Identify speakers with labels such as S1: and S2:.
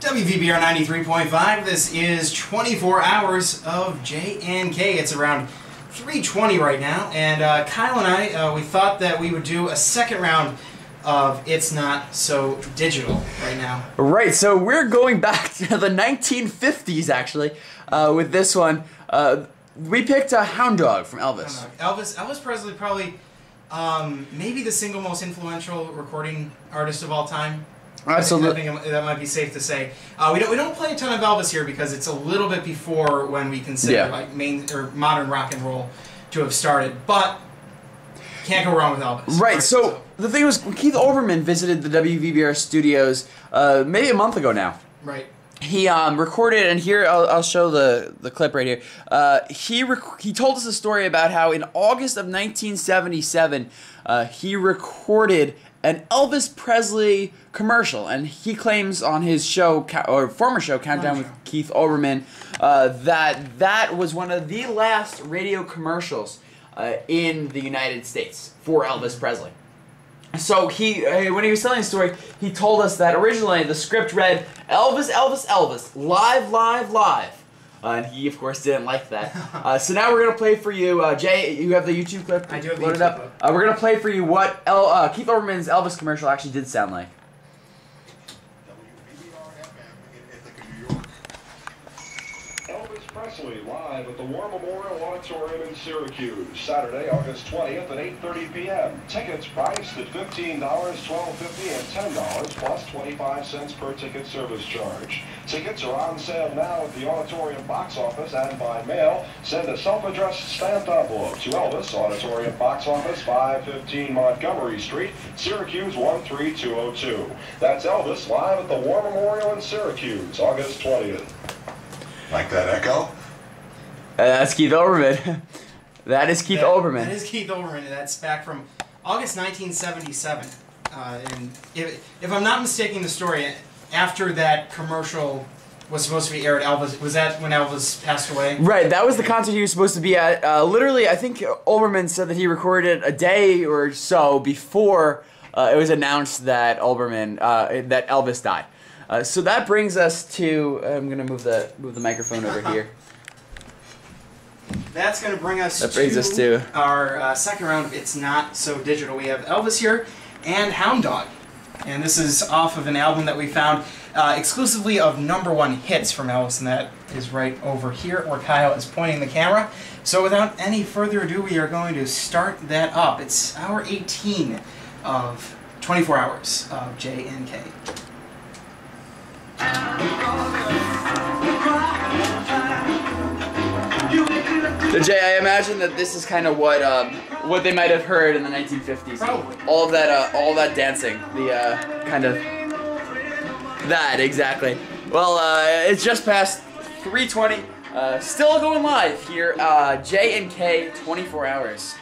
S1: WVBR 93.5. This is 24 hours of J&K. It's around 3:20 right now, and Kyle and I, we thought that we would do a second round of It's Not So Digital right now.
S2: Right, so we're going back to the 1950s, actually, with this one. We picked a Hound Dog from Elvis.
S1: Elvis Presley, probably maybe the single most influential recording artist of all time.
S2: Absolutely.
S1: I think that might be safe to say. We don't play a ton of Elvis here because it's a little bit before when we consider like main or modern rock and roll to have started. But can't go wrong with Elvis.
S2: Right. So the thing was, Keith Olbermann visited the WVBR studios maybe a month ago now.
S1: Right.
S2: He recorded, and here I'll show the clip right here. He told us a story about how in August of 1977 he recorded an Elvis Presley commercial, and he claims on his show, or former show, Countdown with Keith Olbermann, that was one of the last radio commercials in the United States for Elvis Presley. So when he was telling the story, he told us that originally the script read, Elvis, Elvis, Elvis, live, live, live. And he, of course, didn't like that. So now we're going to play for you, Jay, you have the YouTube clip?
S1: I do have the
S2: loaded
S1: YouTube
S2: up.
S1: clip.
S2: We're going to play for you what Keith Olbermann's Elvis commercial actually did sound like.
S3: Elvis Presley live at the War Memorial Auditorium in Syracuse, Saturday, August 20th at 8:30 p.m. Tickets priced at $15, $12.50, and $10, plus 25 cents per ticket service charge. Tickets are on sale now at the auditorium box office and by mail. Send a self-addressed stamped envelope to Elvis, Auditorium Box Office, 515 Montgomery Street, Syracuse 13202. That's Elvis live at the War Memorial in Syracuse, August 20th.
S4: Like that echo?
S2: That's Keith Olbermann. That is Keith Olbermann.
S1: That is Keith Olbermann. That's back from August 1977. And if I'm not mistaking the story, after that commercial was supposed to be aired, was that when Elvis passed away? Right,
S2: that was the concert he was supposed to be at. Literally, I think Olbermann said that he recorded a day or so before it was announced that that Elvis died. So that brings us to, I'm going to move the microphone over here.
S1: That's going to bring us to our second round of It's Not So Digital. We have Elvis here and Hound Dog. And this is off of an album that we found exclusively of #1 hits from Elvis, and that is right over here where Kyle is pointing the camera. So without any further ado, we are going to start that up. It's hour 18 of 24 hours of J&K.
S2: So Jay, I imagine that this is kind of what they might have heard in the 1950s.
S1: Probably.
S2: All that dancing, the kind of that exactly. Well, it's just past 3:20. Still going live here. J&K 24 hours.